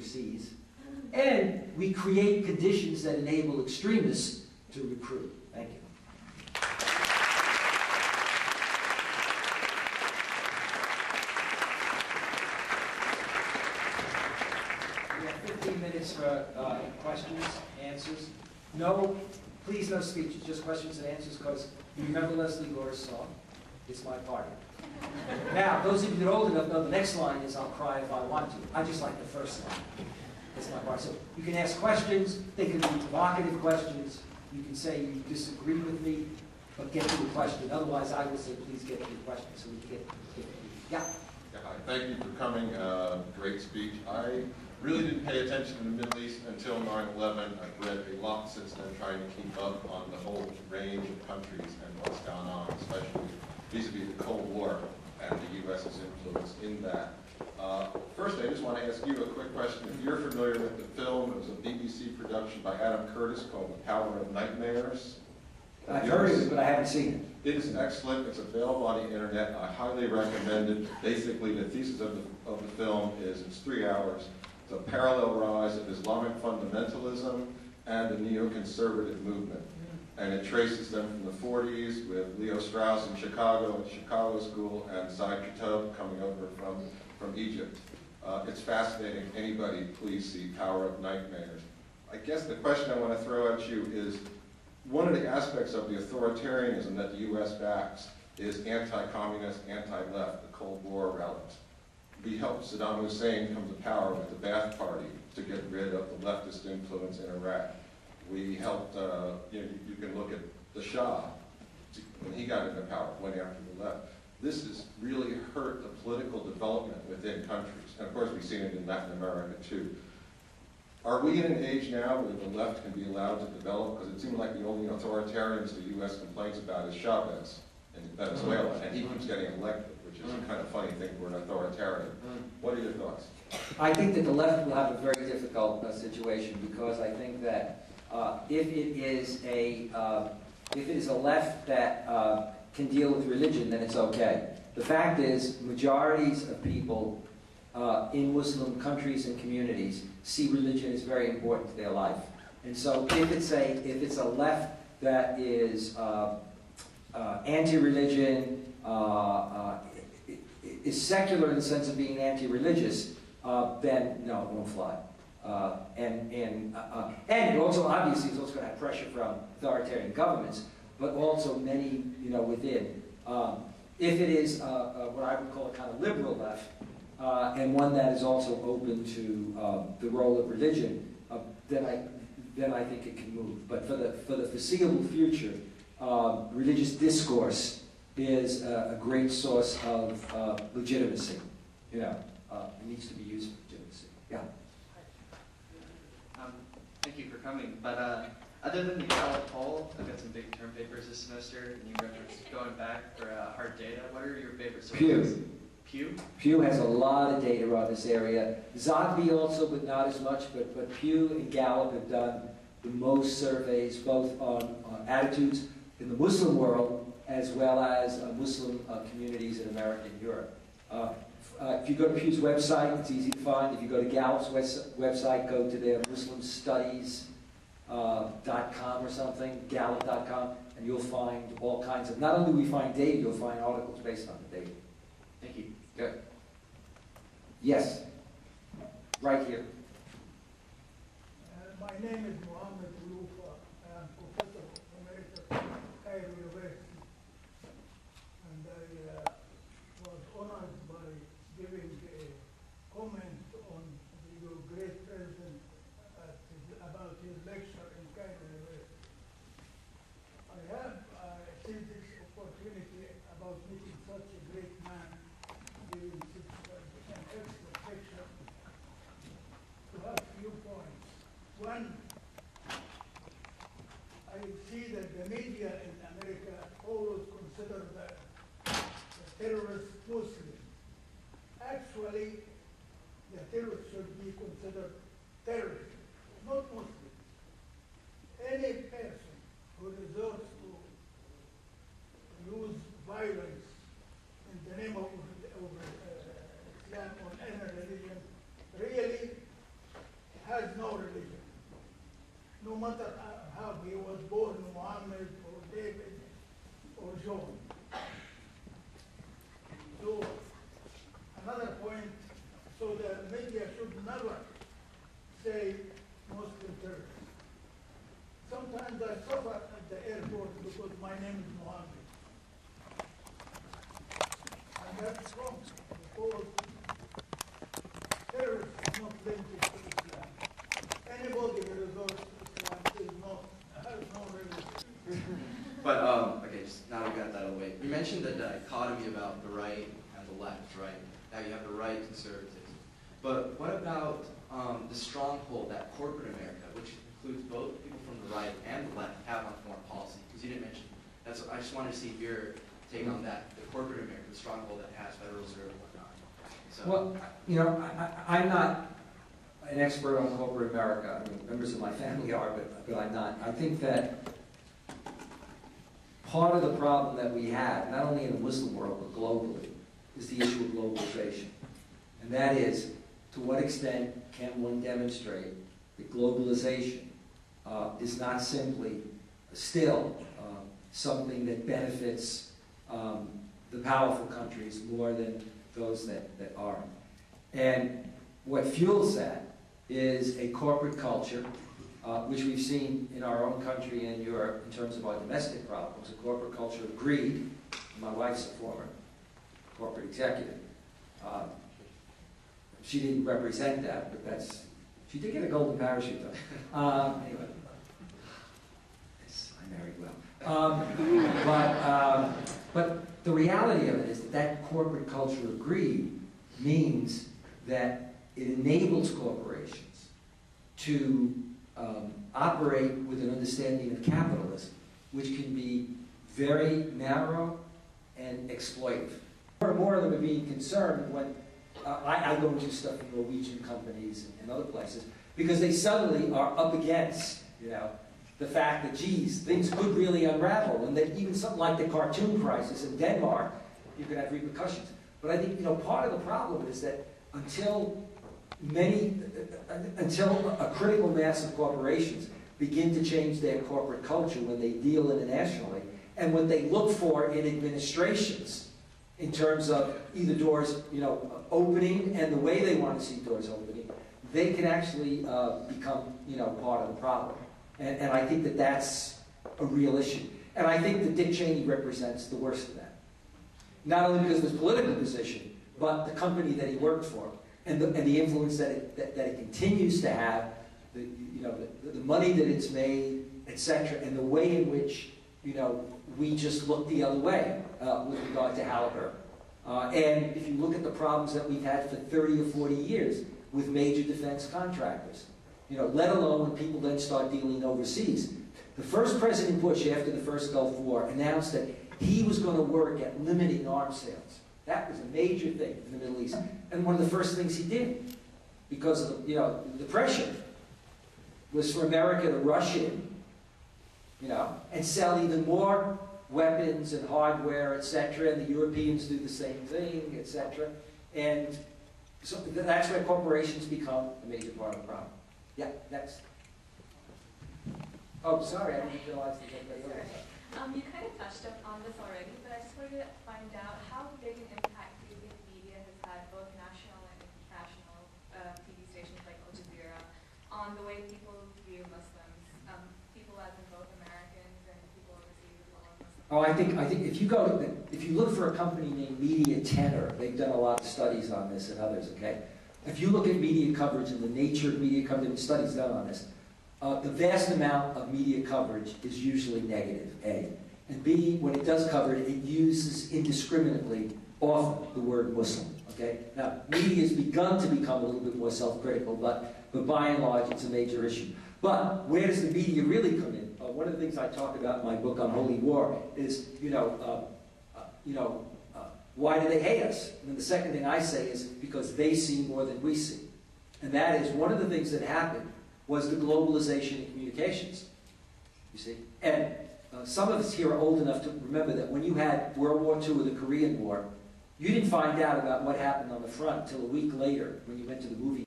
overseas, and we create conditions that enable extremists to recruit. Thank you. We have 15 minutes for questions, answers. No, please no speeches, just questions and answers, because you remember Leslie Gore's song, "It's My Party." Now, those of you that are old enough know the next line is, "I'll cry if I want to." I just like the first line. It's my party. So you can ask questions. They can be provocative questions. You can say you disagree with me, but get to the question. Otherwise, I will say, please get to the question so we can get yeah. Hi. Thank you for coming. Great speech. I really didn't pay attention to the Middle East until 9/11. I've read a lot since then, trying to keep up on the whole range of countries and what's gone on, especially vis-a-vis the Cold War and the U.S.'s influence in that. First, I just want to ask you a quick question. If you're familiar with the film, it was a BBC production by Adam Curtis called The Power of Nightmares. I've heard of it, but I haven't seen it. It is excellent. It's available on the internet. I highly recommend it. Basically, the thesis of the film is it's 3 hours. It's a parallel rise of Islamic fundamentalism and the neoconservative movement. And it traces them from the 40s with Leo Strauss in Chicago, at Chicago School, and Said Qutb coming over from Egypt. It's fascinating. Anybody, please see Power of Nightmares. I guess the question I want to throw at you is, one of the aspects of the authoritarianism that the U.S. backs is anti-communist, anti-left, the Cold War relics. We helped Saddam Hussein come to power with the Ba'ath Party to get rid of the leftist influence in Iraq. We helped, you can look at the Shah, when he got into power, went after the left. This has really hurt the political development within countries. And of course, we've seen it in Latin America too. Are we in an age now where the left can be allowed to develop? Because it seems like the only authoritarians the U.S. complains about is Chavez in Venezuela, and he keeps getting elected, which is a kind of funny thing for an authoritarian. What are your thoughts? I think that the left will have a very difficult situation, because I think that if it is a left that can deal with religion, then it's okay. The fact is, majorities of people in Muslim countries and communities see religion as very important to their life. And so if it's a left that is anti-religion, is secular in the sense of being anti-religious, then no, it won't fly. And it also, obviously, it's also going to have pressure from authoritarian governments, but also many, within. If it is what I would call a kind of liberal left, and one that is also open to the role of religion, then I think it can move. But for the foreseeable future, religious discourse is a great source of legitimacy. It needs to be used for legitimacy. Yeah. Thank you for coming. But other than the Gallup poll, I've got some big term papers this semester, and you referenced going back for hard data. What are your favorite sources? Pew? Pew has a lot of data on this area. Zogby also, but not as much. But Pew and Gallup have done the most surveys, both on attitudes in the Muslim world as well as Muslim communities in America and Europe. If you go to Pew's website, it's easy to find. If you go to Gallup's website, go to their MuslimStudies.com or something, Gallup.com, and you'll find all kinds of, not only do we find data, you'll find articles based on the data. Thank you. Good. Yes. Right here. My name is Mohammed Ulufa. I am professor of emeritus at Cairo University. And I was honored by giving a comment on your great president about his lecture in Cairo University. I have seen this opportunity about meeting such a great man, giving such an excellent lecture, to have few points. One, I see that the media in America always consider the terrorist Muslim. Actually, the terrorist should be considered terrorist, not Muslim. Any person who resorts to use violence in the name of Islam or any religion really media should never say Muslim terrorist. Sometimes I suffer at the airport because my name is Mohammed. And that's wrong, because terrorists are not linked to Islam. Anybody who resorts to Islam has no religion. But, okay, just now we got that out of the way. You mentioned the dichotomy about the right and the left, right? Now you have the right conservatives. But what about the stronghold that corporate America, which includes both people from the right and the left, have on foreign policy? Because you didn't mention, I just wanted to see your take on that, the corporate America, the stronghold that has Federal Reserve and whatnot. So, Well, you know, I'm not an expert on corporate America. I mean, members of my family are, but I'm not. I think that part of the problem that we have, not only in the Muslim world, but globally, is the issue of globalization. And that is, to what extent can one demonstrate that globalization is not simply still something that benefits the powerful countries more than those that aren't. And what fuels that is a corporate culture, which we've seen in our own country and Europe in terms of our domestic problems, a corporate culture of greed. My wife's a former corporate executive. She didn't represent that, but she did get a golden parachute though. Anyway, yes, I married well. But the reality of it is that corporate culture of greed means that it enables corporations to operate with an understanding of capitalism, which can be very narrow and exploitive. More and more of them are being concerned when I go into stuff in Norwegian companies and other places, because they suddenly are up against, you know, the fact that, geez, things could really unravel, and that even something like the cartoon crisis in Denmark, you could have repercussions. But I think, you know, part of the problem is that until a critical mass of corporations begin to change their corporate culture when they deal internationally, and what they look for in administrations in terms of either doors, you know, opening and the way they want to see doors opening, they can actually become, you know, part of the problem. And I think that that's a real issue. And I think that Dick Cheney represents the worst of that. Not only because of his political position, but the company that he worked for, and the influence that it continues to have, the money that it's made, etc., and the way in which, you know, we just look the other way with regard to Halliburton. And if you look at the problems that we've had for 30 or 40 years with major defense contractors, you know, let alone when people then start dealing overseas. The first President Bush, after the first Gulf War, announced that he was going to work at limiting arms sales. That was a major thing in the Middle East. And one of the first things he did, because of the pressure, was for America to rush in, you know, and sell even more weapons and hardware, etc., and the Europeans do the same thing, etc. And so that's where corporations become a major part of the problem. Yeah, next. Oh, sorry, I didn't realize that anybody else. You kind of touched on this already, but I just wanted to find out how big an impact do you think media has had, both national and international TV stations like Al Jazeera, on the way people view Muslims, people as in both Americans and people overseas as well as Muslims? Oh, I think if you look for a company named Media Tenor, they've done a lot of studies on this and others, okay? If you look at media coverage and the nature of media coverage, studies done on this, the vast amount of media coverage is usually negative, A. And B, when it does cover it, it uses indiscriminately often the word Muslim, okay? Now, media has begun to become a little bit more self-critical, but by and large, it's a major issue. But where does the media really come in? One of the things I talk about in my book on Holy War is, why do they hate us? And then the second thing I say is because they see more than we see. And that is one of the things that happened was the globalization of communications, you see. And some of us here are old enough to remember that when you had World War II or the Korean War, you didn't find out about what happened on the front until a week later when you went to the movie